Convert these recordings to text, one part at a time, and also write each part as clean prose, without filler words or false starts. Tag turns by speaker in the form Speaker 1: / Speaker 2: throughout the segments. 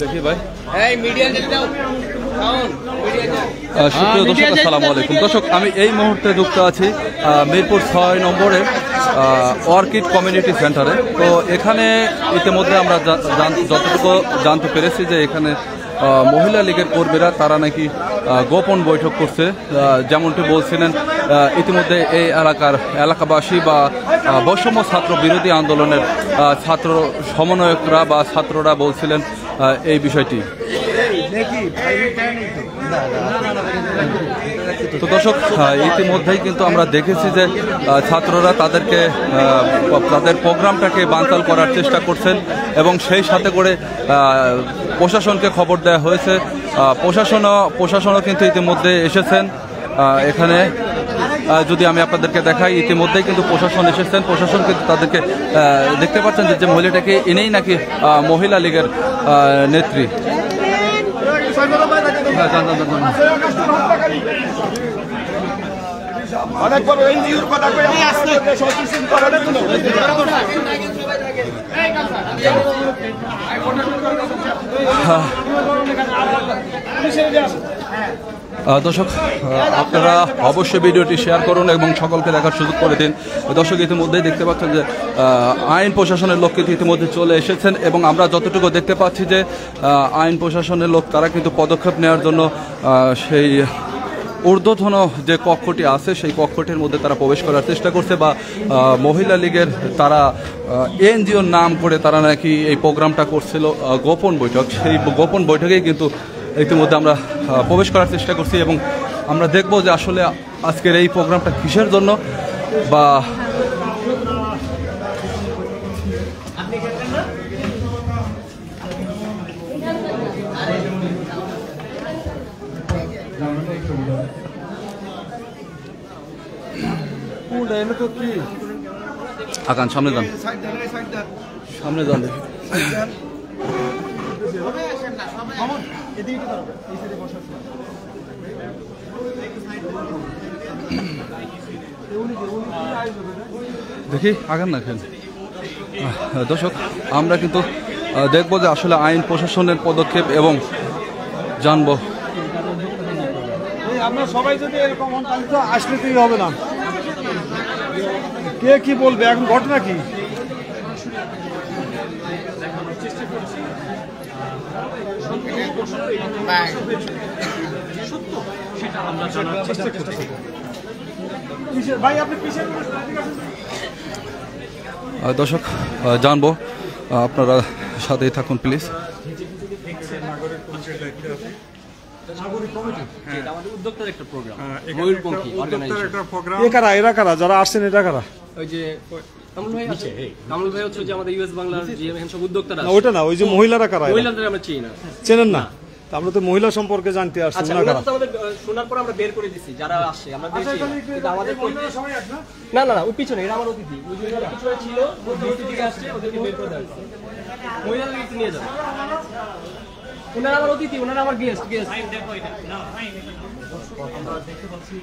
Speaker 1: দেখি ভাই দর্শক আসসালামু আলাইকুম। দর্শক আমি এই মুহূর্তে যুক্ত আছি মিরপুর 6 নম্বরের অর্কিড কমিউনিটি সেন্টারে। তো এখানে ইতিমধ্যে আমরা যতটুকু জানতে পেরেছি যে এখানে মহিলা লীগের কর্মীরা তারা নাকি গোপন বৈঠক করছে, যেমনটি বলছিলেন ইতিমধ্যে এই এলাকাবাসী বা বৈষম্য ছাত্র বিরোধী আন্দোলনের ছাত্র সমন্বয়করা বা ছাত্ররা বলছিলেন এই বিষয়টি। তো দর্শক ইতিমধ্যেই কিন্তু আমরা দেখেছি যে ছাত্ররা তাদের প্রোগ্রামটাকে বানচাল করার চেষ্টা করছেন এবং সেই সাথে করে প্রশাসনকে খবর দেওয়া হয়েছে। প্রশাসনও কিন্তু ইতিমধ্যে এসেছেন এখানে। যদি আমি আপনাদেরকে দেখাই, ইতিমধ্যেই কিন্তু প্রশাসন এসেছেন। প্রশাসন কিন্তু তাদেরকে দেখতে পাচ্ছেন যে মহিলাটাকে এনেই নাকি মহিলা লীগের নেত্রী। দর্শক আপনারা অবশ্যই ভিডিওটি শেয়ার করুন এবং সকলকে দেখার সুযোগ করে দিন। দর্শক ইতিমধ্যেই দেখতে পাচ্ছেন যে আইন প্রশাসনের লোক কিন্তু ইতিমধ্যে চলে এসেছেন এবং আমরা যতটুকু দেখতে পাচ্ছি যে আইন প্রশাসনের লোক তারা কিন্তু পদক্ষেপ নেওয়ার জন্য সেই ঊর্ধ্বতন যে কক্ষটি আছে সেই কক্ষটির মধ্যে তারা প্রবেশ করার চেষ্টা করছে বা মহিলা লীগের তারা এনজিওর নাম করে তারা নাকি এই প্রোগ্রামটা করছিল গোপন বৈঠক। সেই গোপন বৈঠকেই কিন্তু ইতিমধ্যে আমরা প্রবেশ করার চেষ্টা করছি এবং আমরা দেখব যে আসলে আজকের এই প্রোগ্রামটা কিসের জন্য বা আকান সামনে যান, সামনে যান। দেখি আগান না খেন। দর্শক আমরা কিন্তু দেখবো যে আসলে আইন প্রশাসনের পদক্ষেপ এবং জানবো।
Speaker 2: আমরা সবাই যদি এরকম আসলে তুই হবে না, কে কি বলবে, এখন ঘটনা কি?
Speaker 1: দর্শক জানবো, আপনারা সাথেই থাকুন প্লিজ।
Speaker 2: এরা কারা যারা আসছেন? এটা কারা? ওইটা না, ওই যে মহিলারা কারা? চেনেন না? আমরা তো মহিলা সম্পর্কে জানতে আসছি না।
Speaker 3: শোনার পর আমরা বের করে দিচ্ছি যারা আসছে। আমরা না না ওই পিছনে এরা আমার অতিথি, ওই যে পিছনে ছিল দিকে আসছে, ওদেরকে বের করে দেওয়া। মহিলাদের একটু নিয়ে যাবে, ওনারা আমার অতিথি, ওনারা আমার গেস্ট। দেখো এটা না আমরা দেখতে পাচ্ছি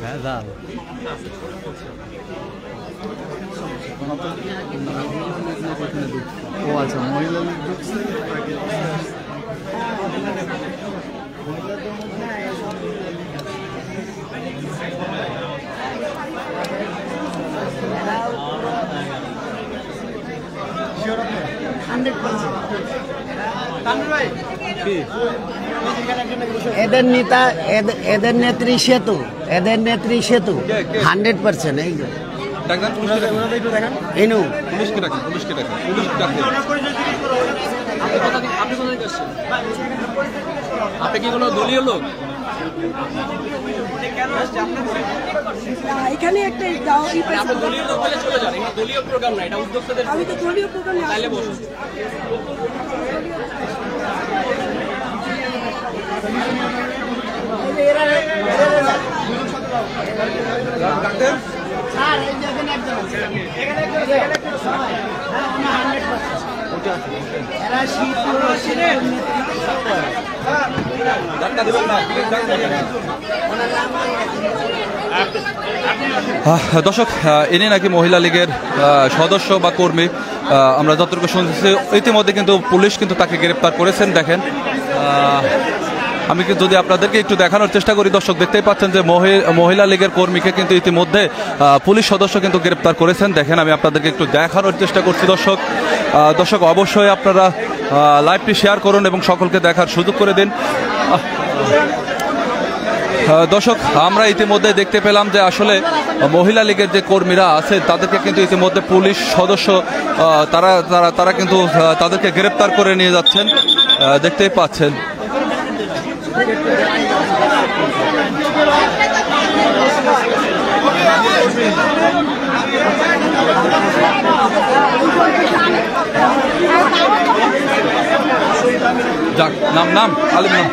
Speaker 3: ভেজাল।
Speaker 1: ও আচ্ছা, মহিলা
Speaker 4: এদের নেতা, এদের নেত্রী সেতু, 100%। এই
Speaker 3: আপনি কি কোনো দলীয় লোক?
Speaker 5: এখানে একটা
Speaker 3: দলীয় লোক বলে চলে যান, এটা দলীয় প্রোগ্রাম না, এটা উদ্যোক্তাদের।
Speaker 5: আমি তো দলীয় প্রোগ্রাম
Speaker 3: তাইলে বসুন।
Speaker 4: এরা
Speaker 1: দর্শক, ইনি নাকি মহিলা লীগের সদস্য বা কর্মী। আমরা যতটুকু শুনছি ইতিমধ্যে কিন্তু পুলিশ কিন্তু তাকে গ্রেপ্তার করেছেন। দেখেন, আমি যদি আপনাদেরকে একটু দেখানোর চেষ্টা করি, দর্শক দেখতেই পাচ্ছেন যে মহিলা লীগের কর্মীকে কিন্তু ইতিমধ্যে পুলিশ সদস্য কিন্তু গ্রেপ্তার করেছেন। দেখেন, আমি আপনাদেরকে একটু দেখানোর চেষ্টা করছি। দর্শক অবশ্যই আপনারা লাইভটি শেয়ার করুন এবং সকলকে দেখার সুযোগ করে দিন। দর্শক, আমরা ইতিমধ্যে দেখতে পেলাম যে আসলে মহিলা লীগের যে কর্মীরা আছে তাদেরকে কিন্তু ইতিমধ্যে পুলিশ সদস্য তারা কিন্তু তাদেরকে গ্রেপ্তার করে নিয়ে যাচ্ছেন, দেখতেই পাচ্ছেন। যাক, নাম আলিম নাম।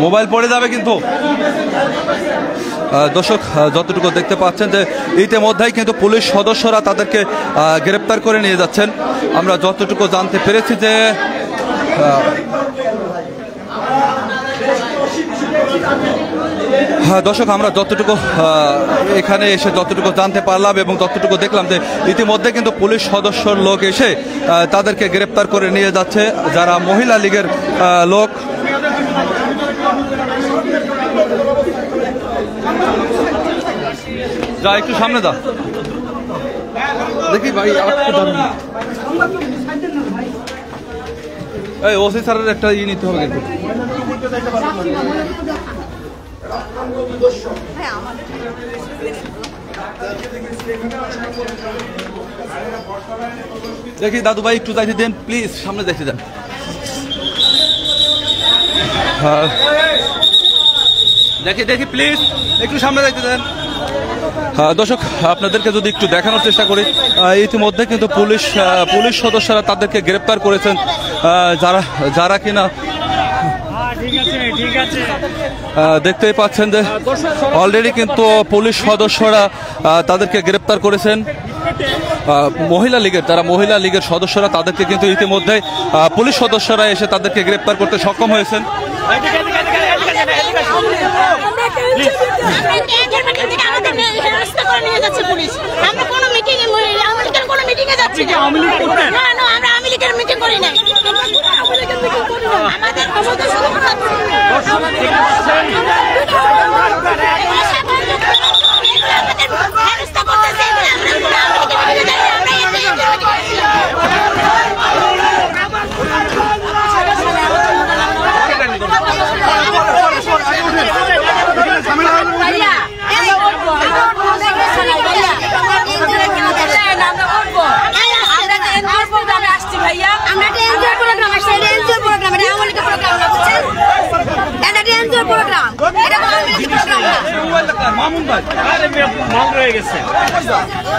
Speaker 1: মোবাইল পড়ে যাবে কিন্তু। দর্শক, যতটুকু দেখতে পাচ্ছেন যে ইতিমধ্যেই কিন্তু পুলিশ সদস্যরা তাদেরকে গ্রেপ্তার করে নিয়ে যাচ্ছেন। আমরা যতটুকু জানতে পেরেছি যে দর্শক, আমরা যতটুকু এখানে এসে যতটুকু জানতে পারলাম এবং যতটুকু দেখলাম যে ইতিমধ্যে কিন্তু পুলিশ সদস্যর লোক এসে তাদেরকে গ্রেপ্তার করে নিয়ে যাচ্ছে, যারা মহিলা লীগের লোক। যা একটু সামনে দা, দেখি ভাই। এই ওসি স্যারের একটা নিতে হবে কিন্তু। দেখি দাদু ভাই একটু যাইতে দেন প্লিজ, সামনে যাইতে দেন। দেখি প্লিজ একটু সামনে যাইতে দেন। দর্শক, আপনাদেরকে যদি একটু দেখানোর চেষ্টা করি, ইতিমধ্যে কিন্তু পুলিশ সদস্যরা তাদেরকে গ্রেপ্তার করেছেন, যারা কিনা দেখতেই পাচ্ছেন যে অলরেডি কিন্তু পুলিশ সদস্যরা তাদেরকে গ্রেপ্তার করেছেন। মহিলা লীগের সদস্যরা তাদেরকে কিন্তু ইতিমধ্যে পুলিশ সদস্যরা এসে তাদেরকে গ্রেপ্তার করতে সক্ষম হয়েছেন।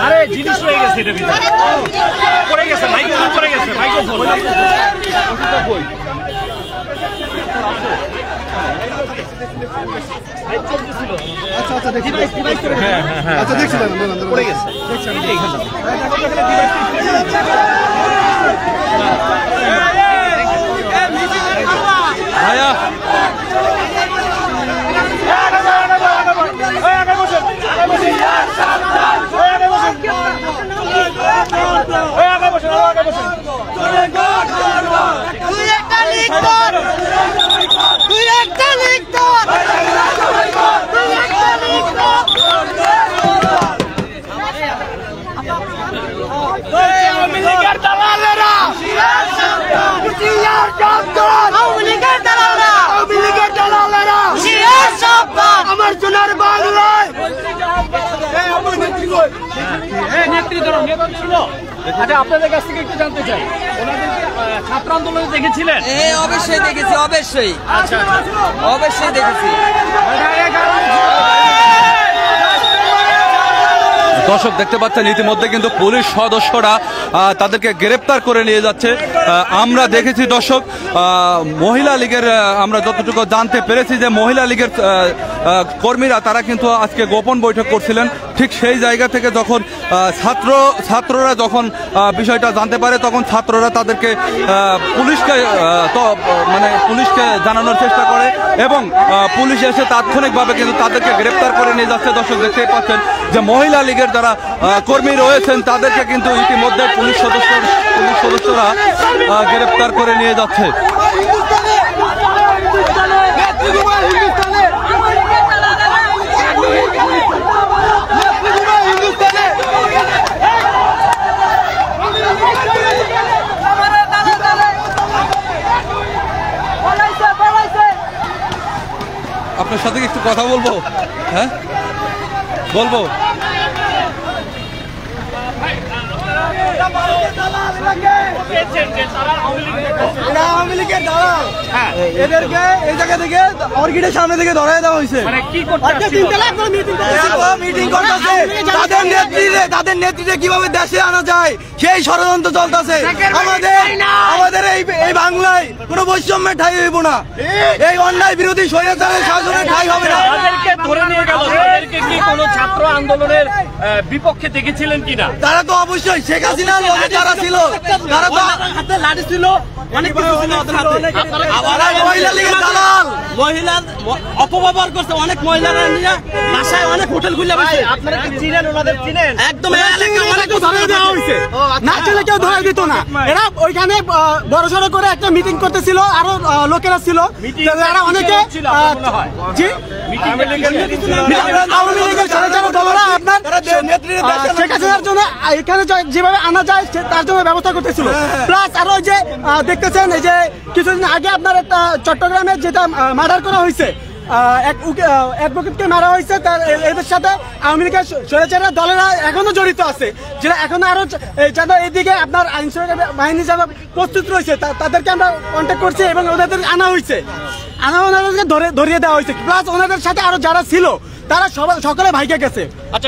Speaker 5: আরে জিনিস রয়ে গেছে, এটা ভিতরে পড়ে গেছে, মাইক্রোফোন পড়ে গেছে, মাইক্রোফোন।
Speaker 2: আচ্ছা দেখি। হ্যাঁ আচ্ছা দেখছিলাম, পড়ে গেছে। ভাইয়া
Speaker 4: আমার সোনার বাংলায়
Speaker 5: আচ্ছা, আপনাদের কাছ থেকে একটু জানতে চাই, ওনাদেরকে ছাত্র আন্দোলনে দেখেছিলেন?
Speaker 6: অবশ্যই দেখেছি, অবশ্যই দেখেছি।
Speaker 1: দর্শক দেখতে পাচ্ছেন ইতিমধ্যে কিন্তু পুলিশ সদস্যরা তাদেরকে গ্রেপ্তার করে নিয়ে যাচ্ছে। আমরা দেখেছি দর্শক মহিলা লীগের আমরা যতটুকু জানতে পেরেছি যে মহিলা লীগের কর্মীরা তারা কিন্তু আজকে গোপন বৈঠক করছিলেন। ঠিক সেই জায়গা থেকে যখন ছাত্ররা যখন বিষয়টা জানতে পারে তখন ছাত্ররা তাদেরকে পুলিশকে জানানোর চেষ্টা করে এবং পুলিশ এসে তাৎক্ষণিকভাবে কিন্তু তাদেরকে গ্রেপ্তার করে নিয়ে যাচ্ছে। দর্শক দেখতেই পাচ্ছেন যে মহিলা লীগের যারা কর্মী রয়েছেন তাদেরকে কিন্তু ইতিমধ্যে পুলিশ সদস্যরা গ্রেপ্তার করে নিয়ে যাচ্ছে। আপনার সাথে একটু কথা বলবো? হ্যাঁ বলবো।
Speaker 4: আওয়ামী লীগের দালাল এদেরকে এই জায়গা থেকে অর্কিডের সামনে থেকে ধরাই দেওয়া হয়েছে। মিটিং করতেছে তাদের নেতৃত্বে কিভাবে দেশে আনা যায় সেই ষড়যন্ত্র চলতেছে। আমাদের এই বাংলায় কোনো বৈষম্যের ঠাঁই হইব না, এই অন্যায় বিরোধী স্বৈরাচারের শাসনের ঠাঁই হবে না।
Speaker 5: ছাত্র আন্দোলনের বিপক্ষে দেখেছিলেন কিনা?
Speaker 4: তারা তো অবশ্যই শেখ হাসিনার যারা ছিল তারা তো হাতে লাঠি ছিল, অনেক কিছু ছিল ওদের হাতে। মহিলা লীগের দালাল মহিলা অপব্যবহার করছে, অনেক মহিলারা নিয়ে বাসায় অনেক হোটেল খুলে বসে। আপনারা কি চিনেন ওনাদের? চিনেন একদম। ধরে দেওয়া হয়েছে না, ছেলে কেউ ধরে দিত না। এরা ওইখানে বড় সড়ো করে একটা মিটিং করতেছিল, আরো লোকেরা ছিল যারা অনেকে শেখ হাসিনার জন্য এখানে যেভাবে আনা যায় তার জন্য ব্যবস্থা করতেছিল। প্লাস আরো যে দেখতেছেন এই যে কিছুদিন আগে আপনার একটা চট্টগ্রামে যেটা মার্ডার করা হয়েছে, অ্যাডভোকেটকে মারা হয়েছে, এদের সাথে আওয়ামী লীগের স্বৈরাচারী দলেরা এখনো জড়িত আছে, যেটা এখনো আরো যারা এইদিকে আপনার আইন শৃঙ্খলা বাহিনী যারা প্রস্তুত রয়েছে তাদেরকে আমরা কন্ট্যাক্ট করছি এবং ওদের আনা হয়েছে, ওনাদেরকে ধরিয়ে দেওয়া হয়েছে। প্লাস ওনাদের সাথে আরো যারা ছিল তারা সকলে ভাইকে গেছে,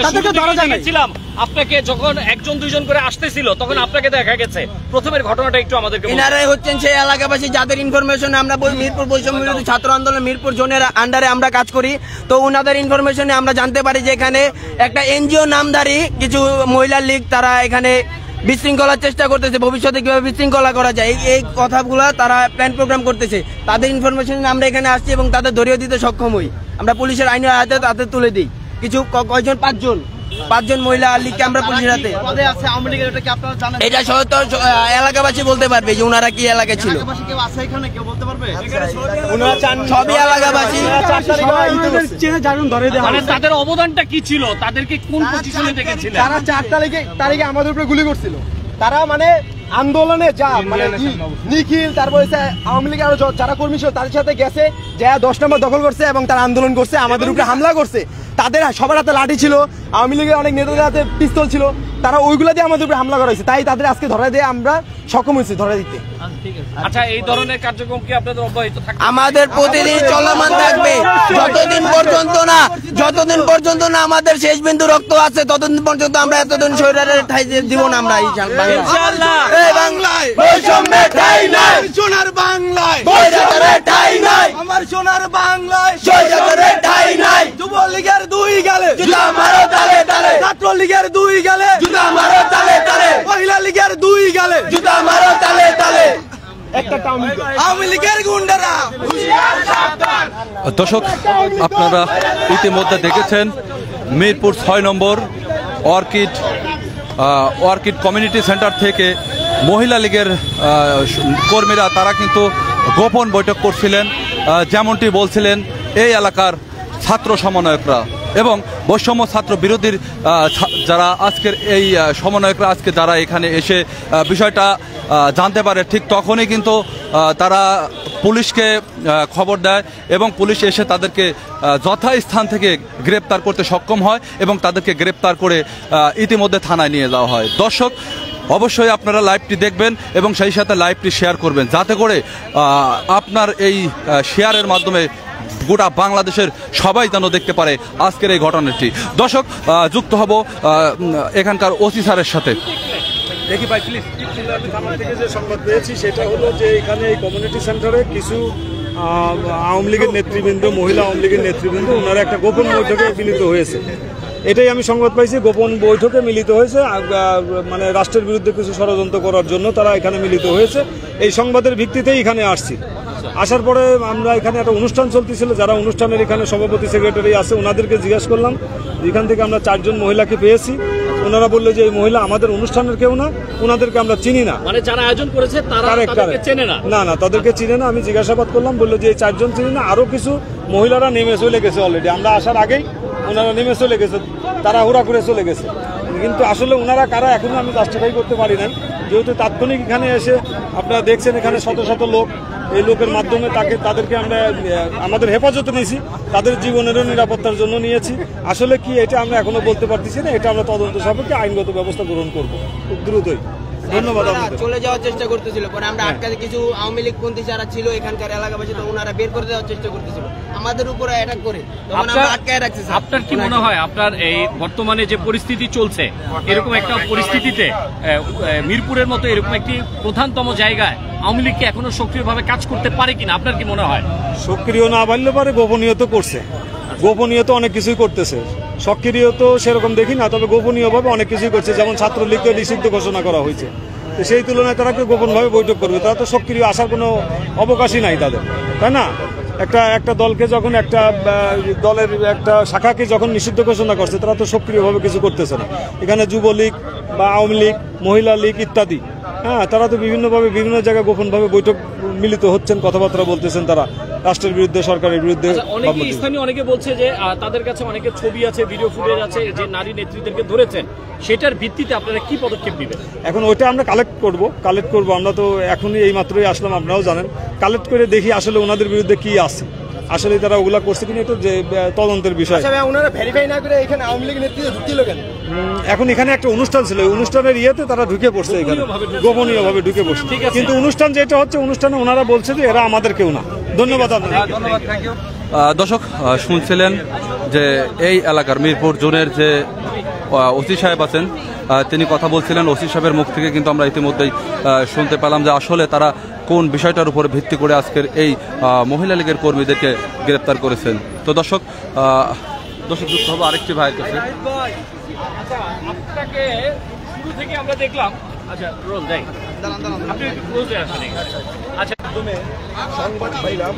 Speaker 4: তাদেরকে ধরা যায় না।
Speaker 5: আপনাকে যখন একজন দুইজন করে আসতেছিল তখন আপনাকে দেখা গেছে, প্রথমের ঘটনাটা একটু আমাদেরকে।
Speaker 6: এনারাই হচ্ছেন সেই এলাকাবাসী যাদের ইনফরমেশন আমরা মিরপুর বৈষম্য বিরোধী ছাত্র আন্দোলন মিরপুর জোনের আন্ডারে আমরা কাজ করি। তো ওনাদের ইনফরমেশনে আমরা জানতে পারি যে এখানে একটা এনজিও নামধারী কিছু মহিলা লীগ তারা এখানে বিশৃঙ্খলার চেষ্টা করতেছে, ভবিষ্যতে কিভাবে বিশৃঙ্খলা করা যায় এই কথাগুলো তারা প্ল্যান প্রোগ্রাম করতেছে। তাদের ইনফরমেশন আমরা এখানে আসছি এবং তাদের ধরিয়ে দিতে সক্ষম হই। আমরা পুলিশের আইনের হাতে তাদের তুলে দিই। কিছু কয়জন পাঁচজন মহিলা লীগকে আমরা পুলিশের হাতে। এটা সহতর এলাকাবাসী বলতে পারবে যে ওনারা কি এলাকায় ছিল, সবই এলাকাবাসী।
Speaker 5: তাদের অবদানটা কি ছিল? তাদেরকে কোন পজিশনে দেখেছিলেন?
Speaker 3: তারা 4 তারিখে আমাদের উপরে গুলি করছিল। তারা মানে আন্দোলনে যা মানে নিখিল, তারপর আওয়ামী লীগের আরো যারা কর্মী ছিল তাদের সাথে গেছে, যা 10 নম্বর দখল করছে এবং তারা আন্দোলন করছে, আমাদের উপরে হামলা করছে। তাদের সবার হাতে লাঠি ছিল, আওয়ামী লীগের অনেক নেতাদের হাতে পিস্তল ছিল, তারা ওইগুলা দিয়ে আমাদের উপরে হামলা করা হয়েছে। তাই তাদের আজকে ধরা দিয়ে আমরা সক্ষম হয়েছি ধরা দিতে।
Speaker 5: আচ্ছা, এই ধরনের কার্যক্রম কি আপনাদের অব্যাহত থাকবে?
Speaker 6: আমাদের প্রতিদিন চলমান থাকবে যতদিন পর্যন্ত না আমাদের শেষ বিন্দু রক্ত আছে ততদিন পর্যন্ত আমরা এতদিন শরীরের ঠাই দিব না। আমরা ইনশাআল্লাহ এই বাংলায় বৈষম্যের ঠাই নাই, সোনার বাংলায় বৈষম্যের ঠাই নাই, আমার সোনার বাংলায় বৈষম্যের ঠাই নাই। যুবলীগের 2 গালে জুতা মারো তালে তালে, ছাত্রলীগের 2 গালে জুতা মারো তালে তালে, মহিলা লীগের 2 গালে জুতা মারো তালে তালে।
Speaker 1: দর্শক আপনারা ইতিমধ্যে দেখেছেন মিরপুর 6 নম্বর অর্কিড কমিউনিটি সেন্টার থেকে মহিলা লীগের কর্মীরা তারা কিন্তু গোপন বৈঠক করছিলেন। যেমনটি বলছিলেন এই এলাকার ছাত্র সমন্বয়করা এবং বৈষম্য ছাত্র বিরোধীর যারা আজকের এই সমন্বয়করা আজকে যারা এখানে এসে বিষয়টা জানতে পারে, ঠিক তখনই কিন্তু তারা পুলিশকে খবর দেয় এবং পুলিশ এসে তাদেরকে যথাস্থান থেকে গ্রেপ্তার করতে সক্ষম হয় এবং তাদেরকে গ্রেপ্তার করে ইতিমধ্যে থানায় নিয়ে যাওয়া হয়। দর্শক অবশ্যই আপনারা লাইভটি দেখবেন এবং সেই সাথে লাইভটি শেয়ার করবেন, যাতে করে আপনার এই শেয়ারের মাধ্যমে গোটা বাংলাদেশের সবাই যেন দেখতে পারে আজকের এই ঘটনাটি। দর্শক, যুক্ত হব এখানকার ওসি স্যারের সাথে।
Speaker 2: দেখি ভাই প্লিজ। আমি থানা থেকে যে সংবাদ পেয়েছি সেটা হলো যে এখানে এই কমিউনিটি সেন্টারে কিছু আওয়ামী লীগের নেতৃবৃন্দ, মহিলা আওয়ামী লীগের নেতৃবৃন্দ, ওনারা একটা গোপন বৈঠকে মিলিত হয়েছে। এটাই আমি সংবাদ পাইছি, গোপন বৈঠকে মিলিত হয়েছে, মানে রাষ্ট্রের বিরুদ্ধে কিছু ষড়যন্ত্র করার জন্য তারা এখানে মিলিত হয়েছে। এই সংবাদের ভিত্তিতেই এখানে আসছি। আসার পরে আমরা এখানে একটা অনুষ্ঠান চলতেছিল, যারা অনুষ্ঠানের এখানে সভাপতি সেক্রেটারি আছে ওনাদেরকে জিজ্ঞাসা করলাম, এখান থেকে আমরা 4 জন মহিলাকে পেয়েছি। ওনারা বললো যে এই মহিলা আমাদের অনুষ্ঠানের কেউ না, ওনাদেরকে আমরা চিনি না।
Speaker 5: মানে যারা আয়োজন করেছে তাদেরকে চেনে না? না,
Speaker 2: তাদেরকে চিনে না। আমি জিজ্ঞাসাবাদ করলাম, বললো যে এই 4 জন চিনি না, আরো কিছু মহিলারা নেমে চলে গেছে অলরেডি। আমরা আসার আগেই ওনারা নেমে চলে গেছে, তাড়াহুড়া করে চলে গেছে। কিন্তু আসলে ওনারা কারা এখনো আমি জাস্টিফাই করতে পারি নাই, যেহেতু তাৎক্ষণিক এখানে এসে আপনারা দেখছেন এখানে শত শত লোক, এই লোকের মাধ্যমে তাদেরকে আমরা আমাদের হেফাজতে নিয়েছি, তাদের জীবনেরও নিরাপত্তার জন্য নিয়েছি। আসলে কি এটা আমরা এখনো বলতে পারতেছি না, এটা আমরা তদন্ত সাপেক্ষে আইনগত ব্যবস্থা গ্রহণ করব খুব দ্রুতই। ধন্যবাদ।
Speaker 6: চলে যাওয়ার চেষ্টা করতেছিল, পরে আমরা আটকাতে কিছু আওয়ামী লীগ পন্থী যারা ছিল এখানকার এলাকাবাসী, তো ওনারা বের করে দেওয়ার চেষ্টা করতেছিল আমাদের উপরে অ্যাটাক করে, তখন আমরা আটকায় রাখছি।
Speaker 5: আপনার কি মনে হয় আপনার এই বর্তমানে যে পরিস্থিতি চলছে, এরকম একটা পরিস্থিতিতে মিরপুরের মতো এরকম একটি প্রধানতম জায়গায় আওয়ামী লীগ কি এখনো সক্রিয়ভাবে কাজ করতে পারে কিনা, আপনার কি মনে হয়?
Speaker 2: সক্রিয় না পারলে পারে, গোপনীয় তো করছে, গোপনীয় তো অনেক কিছুই করতেছে। সক্রিয় তো সেরকম দেখি না, তবে গোপনীয়ভাবে অনেক কিছুই করছে। যেমন ছাত্রলীগকে নিষিদ্ধ ঘোষণা করা হয়েছে, তো সেই তুলনায় তারা গোপনভাবে বৈঠক করবে, তারা তো সক্রিয় আসার কোনো অবকাশই নাই তাদের, তাই না? একটা দলকে যখন একটা দলের একটা শাখাকে যখন নিষিদ্ধ ঘোষণা করছে, তারা তো সক্রিয়ভাবে কিছু করতেছে না। এখানে যুবলীগ বা আওয়ামী লীগ, মহিলা লীগ ইত্যাদি, হ্যাঁ, তারা তো বিভিন্নভাবে বিভিন্ন জায়গায় গোপনভাবে বৈঠক মিলিত হচ্ছেন, কথাবার্তা বলতেছেন তারা রাষ্ট্রের বিরুদ্ধে, সরকারের বিরুদ্ধে।
Speaker 5: স্থানীয় অনেকে বলছে যে তাদের কাছে অনেকের ছবি আছে, ভিডিও ফুটেজ আছে, যে নারী নেতৃত্বকে ধরেছেন, সেটার ভিত্তিতে আপনারা কি পদক্ষেপ নেবেন?
Speaker 2: এখন ওইটা আমরা কালেক্ট করব। আমরা তো এখনই এই মাত্রই আসলাম, আপনারাও জানেন। কালেক্ট করে দেখি আসলে ওনাদের বিরুদ্ধে কি আছে, আসলে তারা ওগুলা করছে কিনা, এটা যে তদন্তের বিষয়।
Speaker 4: ওনারা ভেরিফাই না করে এখানে আওয়ামী লীগ নেতৃত্ব ঢুকছিল কেন?
Speaker 2: এখন এখানে একটা অনুষ্ঠান ছিল, অনুষ্ঠানের ইয়েতে তারা ঢুকে পড়ছে, এখানে গোপনীয়ভাবে ঢুকে পড়ছে। কিন্তু অনুষ্ঠান যেটা হচ্ছে, অনুষ্ঠানে ওনারা বলছে যে এরা আমাদের কেউ না। ধন্যবাদ আপনাদের।
Speaker 1: ধন্যবাদ, থ্যাংক ইউ। দর্শক, শুনছিলেন যে এই এলাকার মিরপুর জোনের যে ওসি সাহেব আছেন, তিনি কথা বলছিলেন। ওসি সাহেবের মুখ থেকে কিন্তু আমরা ইতিমধ্যেই শুনতে পেলাম যে আসলে তারা কোন বিষয়টার উপর ভিত্তি করে আজকের এই মহিলা লীগের কর্মীদেরকে গ্রেপ্তার করেছেন। তো দর্শক যুক্ত হবে আরেকটি ভাইয়ের কাছে।
Speaker 5: আপনাকে শুরু থেকে আমরা দেখলাম, আচ্ছা রোল যাই, আপনি ক্লোজে আসেন। আচ্ছা, সংবাদ পাইলাম